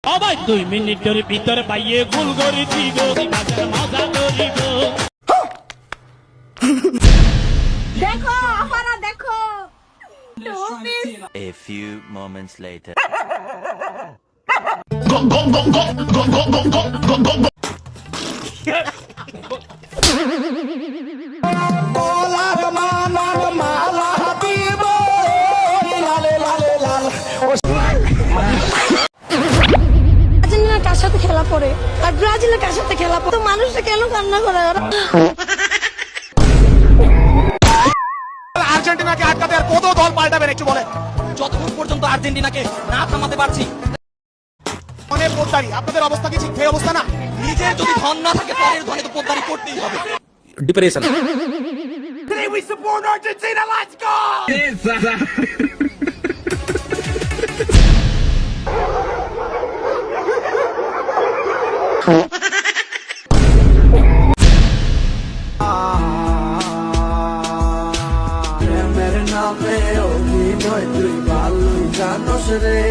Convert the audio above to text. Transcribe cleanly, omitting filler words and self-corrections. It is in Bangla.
সবাই 2 মিনিটের ভিতরে পাইয়ে গোল করে দিব বাজার মজা করিব দেখো আমারা দেখো A few moments later. Argentina কার সাথে খেলা পড়ে আর ব্রাজিলের কার সাথে খেলা পড়ে তো মানুষটা কেন কান্না করে আর্জেন্টিনাকে আটকাতে আর কত দল পাল্টাবেন একটু বলেন। যতক্ষণ পর্যন্ত আর্জেন্টিনাকে না থামাতে পারছি অনেক পোদ্দারি, আপনাদের অবস্থা কি ঠিক সেই অবস্থা না? নিজের যদি ধন না থাকে পরের ধনে তো পোদ্দারি করতেই হবে। Depression. Today we support Argentina, let's go! মেরে নামে অভিনয় তুই ভালোই জানোস রে